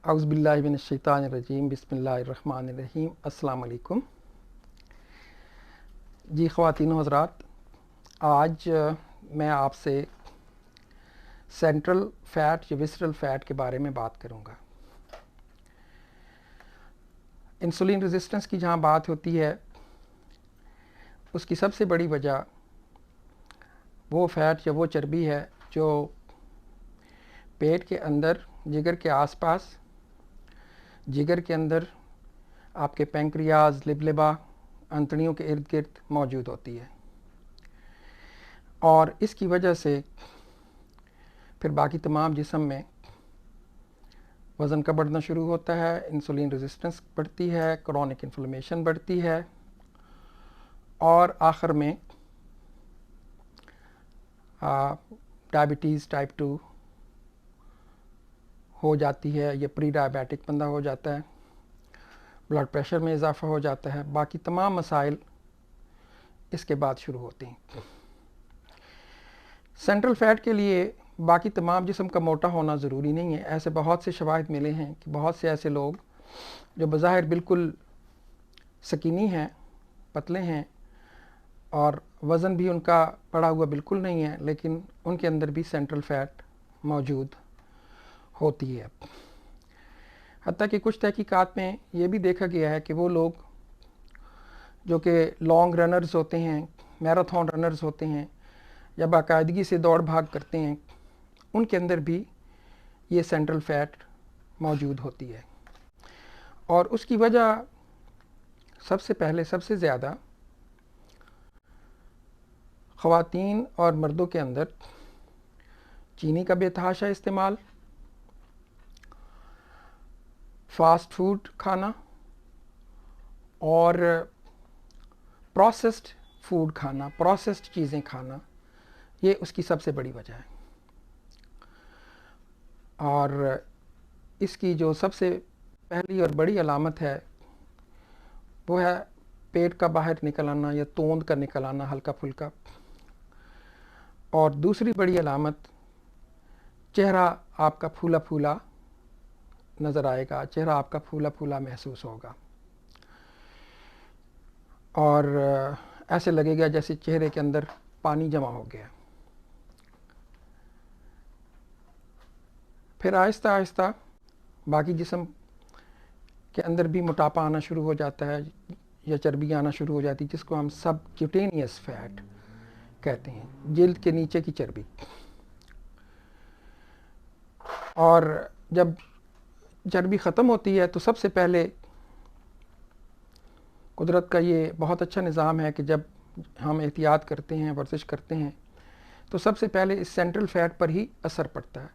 औज़ुबिल्लाहि मिनश्शैतानिर्रजीम बिस्मिल्लाहिर्रहमानिर्रहीम अस्सलाम वालेकुम। जी ख़वातीन व हज़रात, आज मैं आपसे सेंट्रल फ़ैट या विसरल फ़ैट के बारे में बात करूँगा। इंसुलिन रेजिस्टेंस की जहाँ बात होती है, उसकी सबसे बड़ी वजह वो फ़ैट या वो चर्बी है जो पेट के अंदर, जिगर के आसपास, जिगर के अंदर, आपके पैंक्रियाज, लिबलिबा, अंतड़ियों के इर्द गिर्द मौजूद होती है। और इसकी वजह से फिर बाकी तमाम जिस्म में वज़न का बढ़ना शुरू होता है, इंसुलिन रेजिस्टेंस बढ़ती है, क्रॉनिक इन्फ्लेमेशन बढ़ती है और आखिर में डायबिटीज़ टाइप 2 हो जाती है या प्री डायबिटिक बंदा हो जाता है, ब्लड प्रेशर में इजाफ़ा हो जाता है, बाकी तमाम मसाइल इसके बाद शुरू होते हैं। सेंट्रल फ़ैट के लिए बाकी तमाम जिस्म का मोटा होना ज़रूरी नहीं है। ऐसे बहुत से शवाहिद मिले हैं कि बहुत से ऐसे लोग जो बज़ाहिर बिल्कुल सकीनी हैं, पतले हैं और वज़न भी उनका बढ़ा हुआ बिल्कुल नहीं है, लेकिन उनके अंदर भी सेंट्रल फ़ैट मौजूद होती है। हत्ता कि कुछ तहकीकात में ये भी देखा गया है कि वो लोग जो कि लॉन्ग रनर्स होते हैं, मैराथन रनर्स होते हैं या बाकायदगी से दौड़ भाग करते हैं, उनके अंदर भी ये सेंट्रल फ़ैट मौजूद होती है। और उसकी वजह सबसे पहले सबसे ज़्यादा ख़वातीन और मर्दों के अंदर चीनी का बेतहाशा इस्तेमाल, फास्ट फूड खाना और प्रोसेस्ड फूड खाना, प्रोसेस्ड चीज़ें खाना, ये उसकी सबसे बड़ी वजह है। और इसकी जो सबसे पहली और बड़ी अलामत है वो है पेट का बाहर निकल आना या तोंद का निकल आना हल्का फुल्का। और दूसरी बड़ी अलामत, चेहरा आपका फूला फूला नज़र आएगा, चेहरा आपका फूला फूला महसूस होगा और ऐसे लगेगा जैसे चेहरे के अंदर पानी जमा हो गया। फिर आहिस्ता आहिस्ता बाकी जिस्म के अंदर भी मोटापा आना शुरू हो जाता है या चर्बी आना शुरू हो जाती है, जिसको हम सबक्यूटेनियस फ़ैट कहते हैं, जिल्द के नीचे की चर्बी। और जब चर्बी ख़त्म होती है तो सबसे पहले कुदरत का ये बहुत अच्छा निज़ाम है कि जब हम एहतियात करते हैं, वर्जिश करते हैं, तो सबसे पहले इस सेंट्रल फ़ैट पर ही असर पड़ता है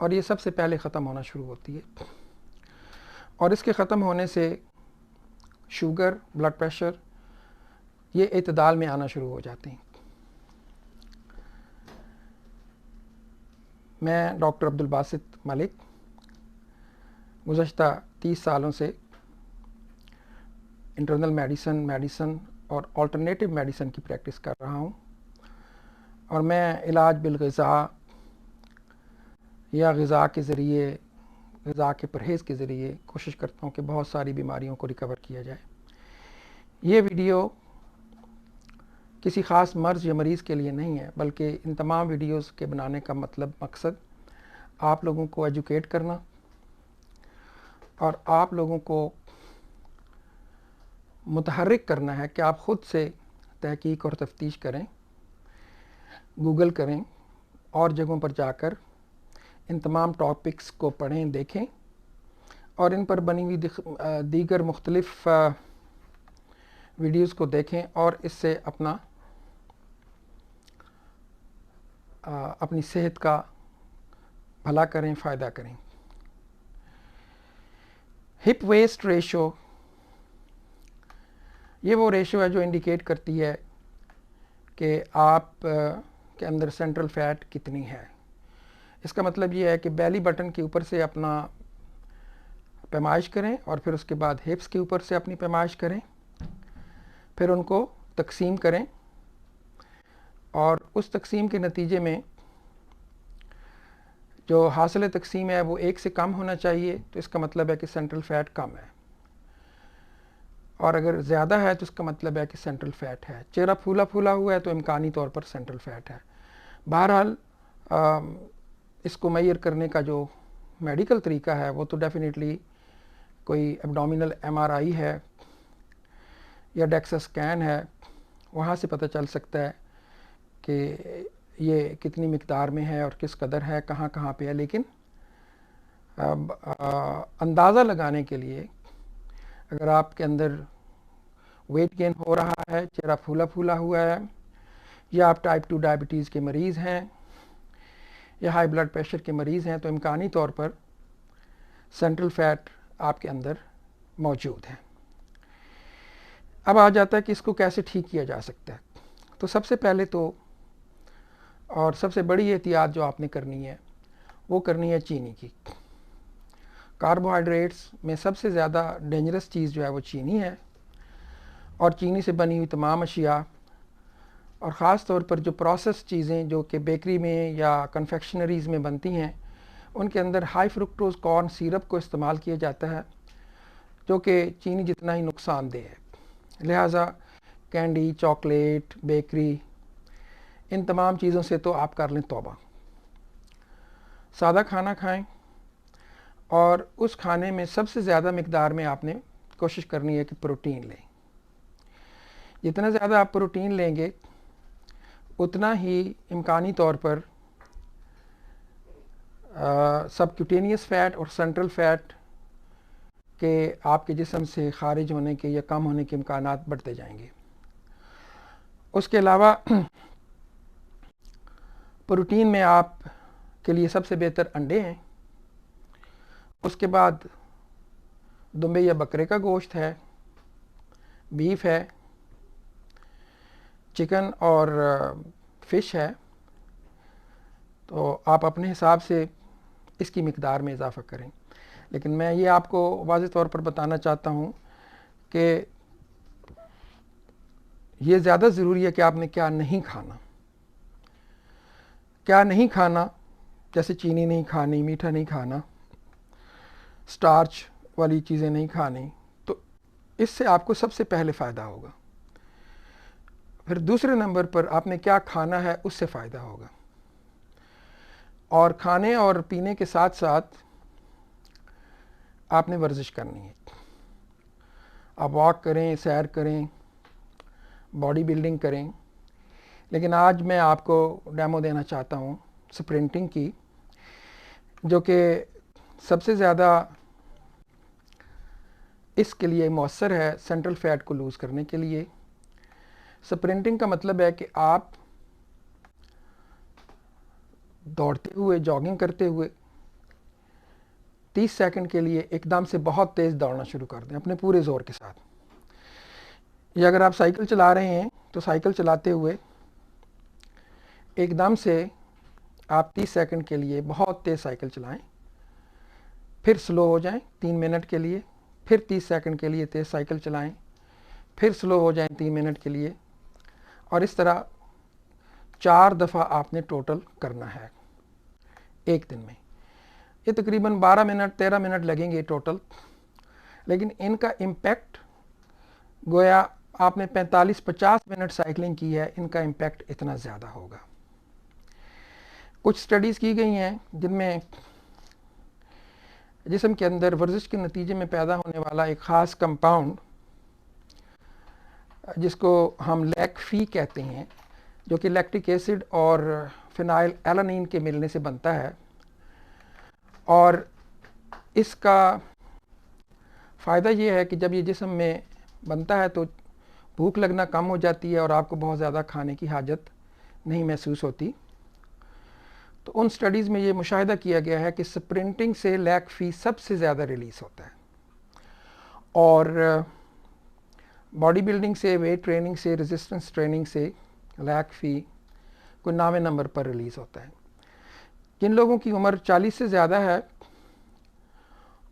और ये सबसे पहले ख़त्म होना शुरू होती है। और इसके ख़त्म होने से शुगर, ब्लड प्रेशर ये इतदाल में आना शुरू हो जाते हैं। मैं डॉक्टर अब्दुल बासित मलिक गुज़श्ता 30 सालों से इंटरनल मेडिसन और अल्टरनेटिव मेडिसन की प्रैक्टिस कर रहा हूँ और मैं इलाज बिलग़िज़ा या ग़िज़ा के ज़रिए, ग़िज़ा के परहेज़ के ज़रिए कोशिश करता हूँ कि बहुत सारी बीमारियों को रिकवर किया जाए। ये वीडियो किसी ख़ास मर्ज़ या मरीज़ के लिए नहीं है, बल्कि इन तमाम वीडियोस के बनाने का मकसद आप लोगों को एजुकेट करना और आप लोगों को मुतहर्रिक करना है कि आप ख़ुद से तहकीक और तफ्तीश करें, गूगल करें और जगहों पर जाकर इन तमाम टॉपिक्स को पढ़ें, देखें और इन पर बनी हुई दीगर मुख्तलिफ़ वीडियोस को देखें और इससे अपनी सेहत का भला करें, फ़ायदा करें। हिप वेस्ट रेशो, ये वो रेशो है जो इंडिकेट करती है कि आप के अंदर सेंट्रल फ़ैट कितनी है। इसका मतलब ये है कि बेली बटन के ऊपर से अपना पैमाइश करें और फिर उसके बाद हिप्स के ऊपर से अपनी पैमाइश करें, फिर उनको तकसीम करें और उस तकसीम के नतीजे में जो हासिल तकसीम है वो 1 से कम होना चाहिए, तो इसका मतलब है कि सेंट्रल फ़ैट कम है, और अगर ज़्यादा है तो इसका मतलब है कि सेंट्रल फ़ैट है। चेहरा फूला फूला हुआ है तो इम्कानी तौर पर सेंट्रल फ़ैट है। बहरहाल इसको मेजर करने का जो मेडिकल तरीका है वो तो डेफिनेटली कोई एब्डोमिनल MRI है या डेक्सा स्कैन है, वहाँ से पता चल सकता है कि ये कितनी मिकदार में है और किस कदर है, कहाँ कहाँ पे है। लेकिन अंदाज़ा लगाने के लिए अगर आपके अंदर वेट गेन हो रहा है, चेहरा फूला फूला हुआ है, या आप टाइप 2 डायबिटीज़ के मरीज़ हैं या हाई ब्लड प्रेशर के मरीज़ हैं, तो इम्कानी तौर पर सेंट्रल फ़ैट आपके अंदर मौजूद है। अब आ जाता है कि इसको कैसे ठीक किया जा सकता है। तो सबसे पहले तो और सबसे बड़ी एहतियात जो आपने करनी है वो करनी है चीनी की। कार्बोहाइड्रेट्स में सबसे ज़्यादा डेंजरस चीज़ जो है वो चीनी है, और चीनी से बनी हुई तमाम अशिया, और ख़ास तौर पर जो प्रोसेस चीज़ें जो कि बेकरी में या कन्फेक्शनरीज़ में बनती हैं, उनके अंदर हाई फ्रुक्टोज़ कॉर्न सिरप को इस्तेमाल किया जाता है, जो कि चीनी जितना ही नुकसानदेह है। लिहाजा कैंडी, चॉकलेट, बेकरी, इन तमाम चीज़ों से तो आप कर लें तौबा। सादा खाना खाएं, और उस खाने में सबसे ज़्यादा मिकदार में आपने कोशिश करनी है कि प्रोटीन लें। जितना ज़्यादा आप प्रोटीन लेंगे उतना ही इम्कानी तौर पर सबक्यूटेनियस फ़ैट और सेंट्रल फ़ैट के आपके जिस्म से ख़ारिज होने के या कम होने के इम्कानात बढ़ते जाएंगे। उसके अलावा प्रोटीन में आप के लिए सबसे बेहतर अंडे हैं, उसके बाद दुम्बे या बकरे का गोश्त है, बीफ है, चिकन और फ़िश है। तो आप अपने हिसाब से इसकी मिकदार में इजाफ़ा करें। लेकिन मैं ये आपको वाज़ेह तौर पर बताना चाहता हूँ कि ये ज़्यादा ज़रूरी है कि आपने क्या नहीं खाना। क्या नहीं खाना, जैसे चीनी नहीं खानी, मीठा नहीं खाना, स्टार्च वाली चीज़ें नहीं खानी, तो इससे आपको सबसे पहले फ़ायदा होगा। फिर दूसरे नंबर पर आपने क्या खाना है, उससे फ़ायदा होगा। और खाने और पीने के साथ साथ आपने वर्जिश करनी है। आप वॉक करें, सैर करें, बॉडी बिल्डिंग करें। लेकिन आज मैं आपको डेमो देना चाहता हूँ स्प्रिंटिंग की, जो कि सबसे ज़्यादा इसके लिए मौसर है सेंट्रल फ़ैट को लूज़ करने के लिए। स्प्रिंटिंग का मतलब है कि आप दौड़ते हुए, जॉगिंग करते हुए 30 सेकंड के लिए एकदम से बहुत तेज़ दौड़ना शुरू कर दें अपने पूरे ज़ोर के साथ। या अगर आप साइकिल चला रहे हैं तो साइकिल चलाते हुए एकदम से आप 30 सेकंड के लिए बहुत तेज़ साइकिल चलाएं, फिर स्लो हो जाएं 3 मिनट के लिए, फिर 30 सेकंड के लिए तेज़ साइकिल चलाएं, फिर स्लो हो जाएं 3 मिनट के लिए, और इस तरह 4 दफ़ा आपने टोटल करना है एक दिन में। ये तकरीबन 12 मिनट 13 मिनट लगेंगे टोटल, लेकिन इनका इम्पैक्ट गोया आपने 45-50 मिनट साइकिलिंग की है, इनका इम्पैक्ट इतना ज़्यादा होगा। कुछ स्टडीज़ की गई हैं जिनमें जिस्म के अंदर वर्जिश के नतीजे में पैदा होने वाला एक ख़ास कंपाउंड, जिसको हम लैक्फी कहते हैं, जो कि लैक्टिक एसिड और फिनाइल एलानिन के मिलने से बनता है, और इसका फ़ायदा ये है कि जब ये जिस्म में बनता है तो भूख लगना कम हो जाती है और आपको बहुत ज़्यादा खाने की हाजत नहीं महसूस होती। तो उन स्टडीज़ में ये मुशाहिदा किया गया है कि स्प्रिंटिंग से लैक्फी सबसे ज़्यादा रिलीज़ होता है, और बॉडी बिल्डिंग से, वेट ट्रेनिंग से, रेजिस्टेंस ट्रेनिंग से लैक्फी कोई 9वें नंबर पर रिलीज़ होता है। जिन लोगों की उम्र 40 से ज़्यादा है,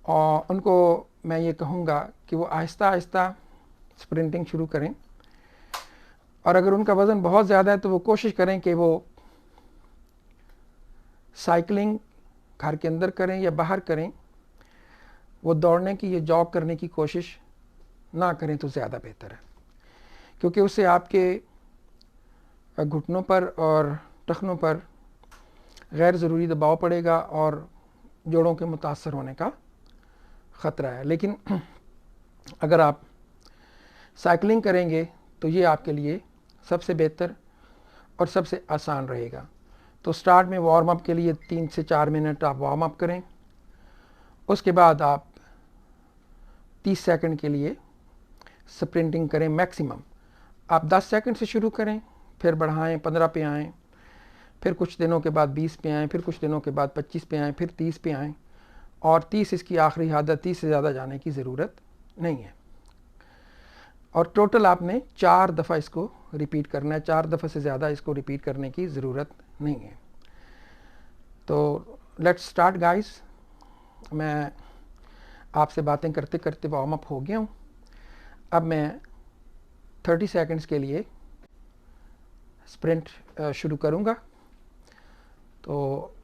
और उनको मैं ये कहूँगा कि वो आहिस्ता आहिस्ता स्प्रिंटिंग शुरू करें, और अगर उनका वज़न बहुत ज़्यादा है तो वो कोशिश करें कि वो साइकिलिंग घर के अंदर करें या बाहर करें, वो दौड़ने की या जॉग करने की कोशिश ना करें तो ज़्यादा बेहतर है, क्योंकि उससे आपके घुटनों पर और टखनों पर गैर ज़रूरी दबाव पड़ेगा और जोड़ों के मुतासर होने का ख़तरा है। लेकिन अगर आप साइकिलिंग करेंगे तो ये आपके लिए सबसे बेहतर और सबसे आसान रहेगा। तो स्टार्ट में वार्म अप के लिए 3 से 4 मिनट आप वार्म अप करें, उसके बाद आप 30 सेकंड के लिए स्प्रिंटिंग करें मैक्सिमम। आप 10 सेकंड से शुरू करें, फिर बढ़ाएं, 15 पे आएँ, फिर कुछ दिनों के बाद 20 पे आएँ, फिर कुछ दिनों के बाद 25 पे आएँ, फिर 30 पे आएँ, और 30 इसकी आखिरी हद है। 30 से ज़्यादा जाने की ज़रूरत नहीं है। और टोटल आपने 4 दफ़ा इसको रिपीट करना है, 4 दफ़ा से ज़्यादा इसको रिपीट करने की ज़रूरत नहीं है। तो लेट्स स्टार्ट गाइस। मैं आपसे बातें करते करते वार्म अप हो गया हूँ। अब मैं 30 सेकंड्स के लिए स्प्रिंट शुरू करूँगा। तो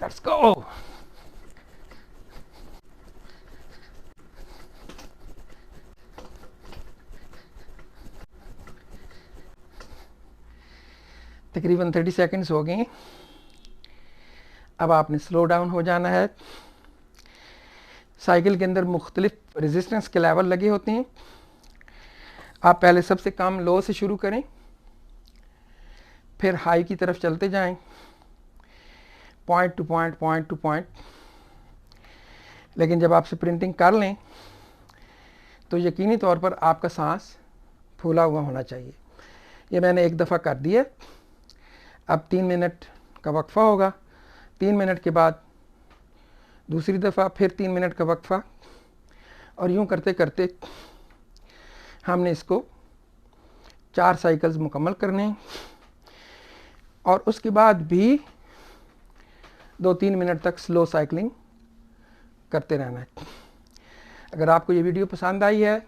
लेट्स गो। तकरीबन 30 सेकंड्स हो गए। अब आपने स्लो डाउन हो जाना है। साइकिल के अंदर मुख्तलिफ रेजिस्टेंस के लेवल लगे होते हैं। आप पहले सबसे कम लो से शुरू करें, फिर हाई की तरफ चलते जाएं, point two point, point two point. लेकिन जब आप स्प्रिंटिंग कर लें तो यकीनी तौर पर आपका सांस फूला हुआ होना चाहिए। ये मैंने एक दफ़ा कर दिया। अब 3 मिनट का वक्फ़ा होगा, 3 मिनट के बाद दूसरी दफ़ा, फिर 3 मिनट का वक्फ़ा, और यूँ करते करते हमने इसको 4 साइकिल्स मुकम्मल करने हैं। और उसके बाद भी 2-3 मिनट तक स्लो साइकिलिंग करते रहना है। अगर आपको ये वीडियो पसंद आई है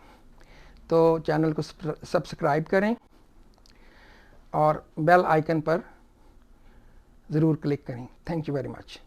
तो चैनल को सब्सक्राइब करें और बेल आइकन पर ज़रूर क्लिक करें। Thank you very much.